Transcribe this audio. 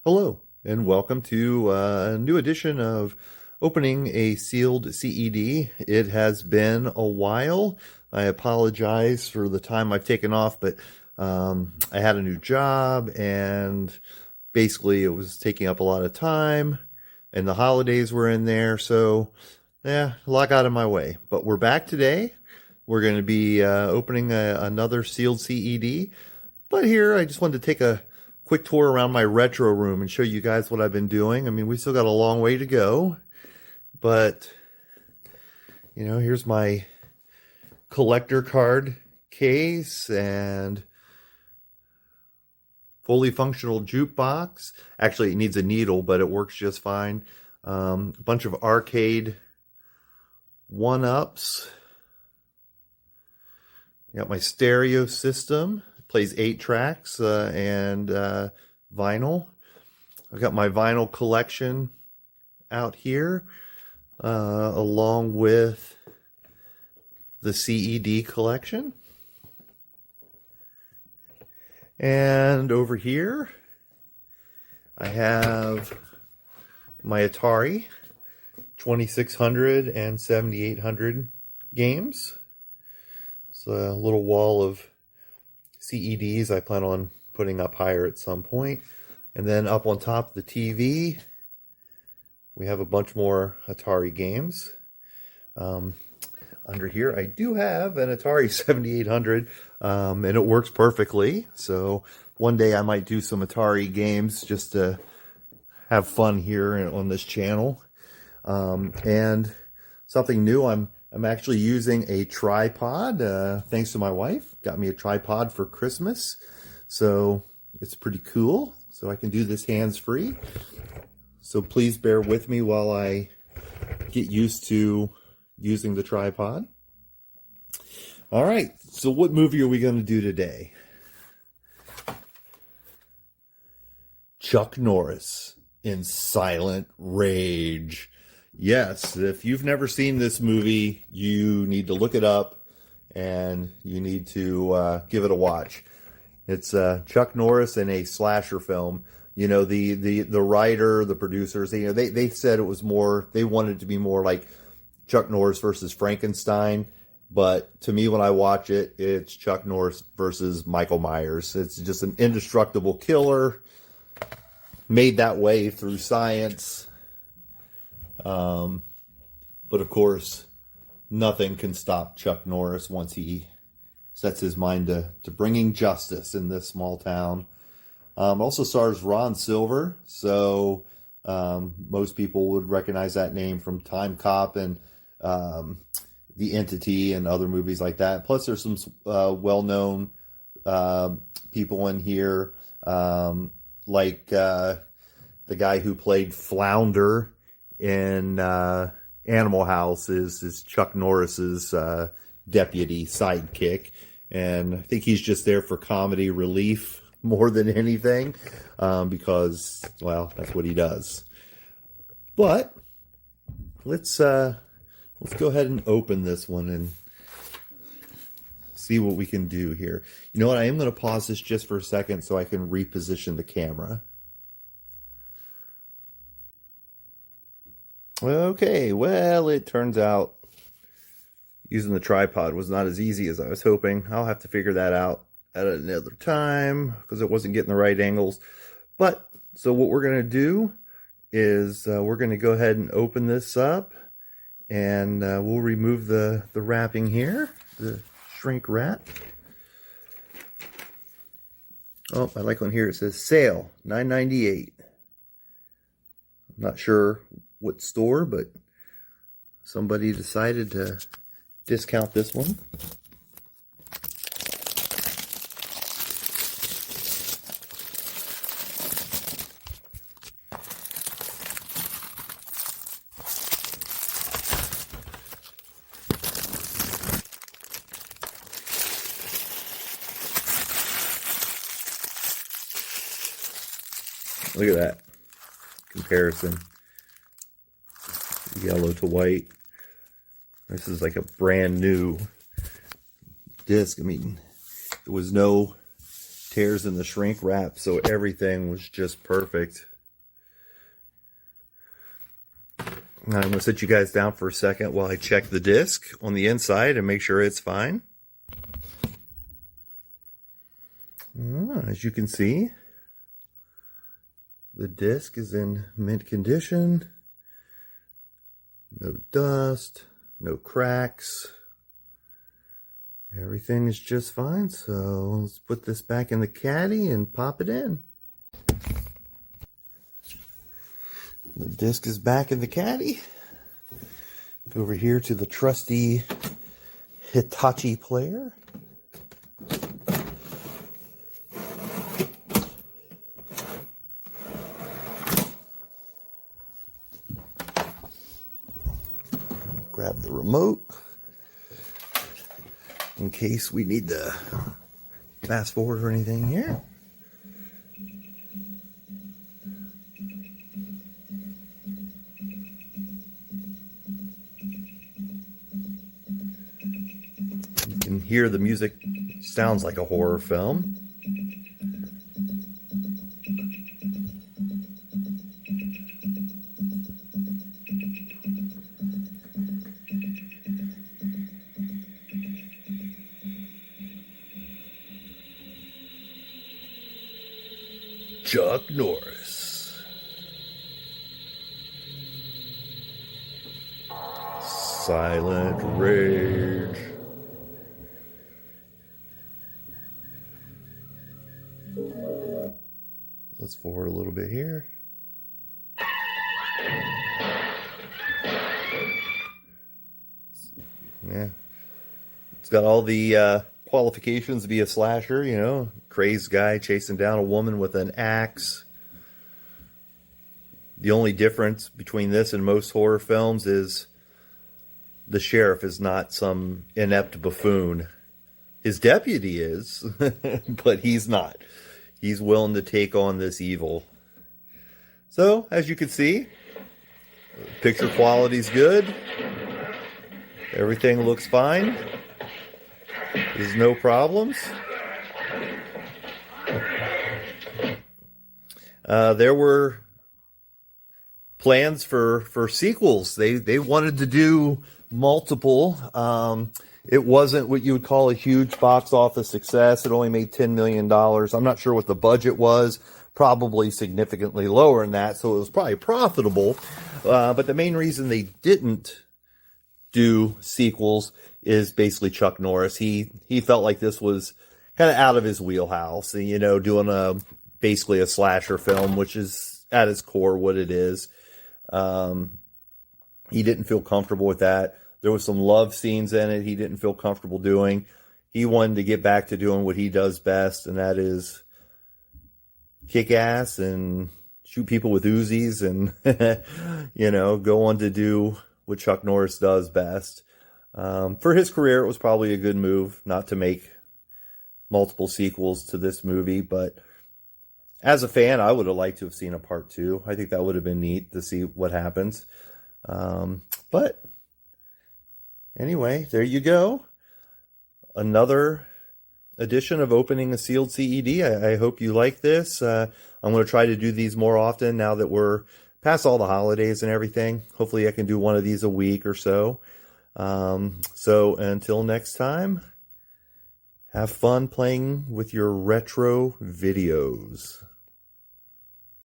Hello, and welcome to a new edition of Opening a Sealed CED. It has been a while. I apologize for the time I've taken off, but I had a new job, and basically it was taking up a lot of time, and the holidays were in there, so yeah, a lot got in my way. But we're back today. We're going to be opening another sealed CED. But here, I just wanted to take a quick tour around my retro room and show you guys what I've been doing. I mean, we still got a long way to go, but you know, here's my collector card case and fully functional jukebox. Actually, it needs a needle, but it works just fine. A bunch of arcade one-ups. Got my stereo system. Plays 8 tracks and vinyl. I've got my vinyl collection out here, along with the CED collection. And over here, I have my Atari 2600 and 7800 games. It's a little wall of CEDs I plan on putting up higher at some point. And then up on top of the TV, we have a bunch more Atari games. Under here, I do have an Atari 7800, and it works perfectly. So one day I might do some Atari games just to have fun here on this channel. And something new, I'm actually using a tripod, thanks to my wife. Got me a tripod for Christmas, so it's pretty cool. So I can do this hands-free. So please bear with me while I get used to using the tripod. All right, so what movie are we going to do today? Chuck Norris in Silent Rage. Yes, if you've never seen this movie, you need to look it up and you need to give it a watch. It's Chuck Norris in a slasher film. You know, the writer, the producers, you know, they said it was more, they wanted it to be more like Chuck Norris versus Frankenstein. But to me, when I watch it, it's Chuck Norris versus Michael Myers. It's just an indestructible killer made that way through science. But of course, nothing can stop Chuck Norris once he sets his mind to bringing justice in this small town. Also stars Ron Silver, so most people would recognize that name from Time Cop and The Entity and other movies like that. Plus, there's some well-known people in here, like the guy who played Flounder in Animal House is Chuck Norris's deputy sidekick, and I think he's just there for comedy relief more than anything, because, well, that's what he does. But let's go ahead and open this one and see what we can do here. You know what? I am going to pause this just for a second so I can reposition the camera. Okay, well, it turns out using the tripod was not as easy as I was hoping. I'll have to figure that out at another time because it wasn't getting the right angles. But, so what we're going to do is we're going to go ahead and open this up, and we'll remove the wrapping here, the shrink wrap. Oh, I like on here, it says sale, $9.98. I'm not sure what store, but somebody decided to discount this one. Look at that comparison. Yellow to white. This is like a brand new disc. I mean, there was no tears in the shrink wrap, so everything was just perfect. I'm going to sit you guys down for a second while I check the disc on the inside and make sure it's fine. As you can see, the disc is in mint condition. No dust, no cracks. Everything is just fine. So let's put this back in the caddy and pop it in. The disc is back in the caddy. Go over here to the trusty Hitachi player. Grab the remote in case we need to fast forward or anything here. You can hear the music sounds like a horror film. Chuck Norris. Silent Rage. Let's forward a little bit here. Yeah. It's got all the qualifications to be a slasher, you know, crazed guy chasing down a woman with an axe. The only difference between this and most horror films is the sheriff is not some inept buffoon. His deputy is, but he's not. He's willing to take on this evil. So, as you can see, picture quality's good. Everything looks fine. There's no problems. There were plans for sequels. They wanted to do multiple. It wasn't what you would call a huge box office success. It only made $10 million. I'm not sure what the budget was. Probably significantly lower than that, so it was probably profitable. But the main reason they didn't do sequels is basically Chuck Norris. He felt like this was kind of out of his wheelhouse, you know, doing basically a slasher film, which is at its core what it is. He didn't feel comfortable with that. There was some love scenes in it he didn't feel comfortable doing. He wanted to get back to doing what he does best, and that is kick ass and shoot people with Uzis and, you know, go on to do what Chuck Norris does best. For his career, it was probably a good move not to make multiple sequels to this movie, but as a fan, I would have liked to have seen a part 2. I think that would have been neat to see what happens. But anyway, there you go. Another edition of Opening a Sealed CED. I hope you like this. I'm going to try to do these more often now that we're past all the holidays and everything. Hopefully I can do one of these a week or so. So until next time, have fun playing with your retro videos.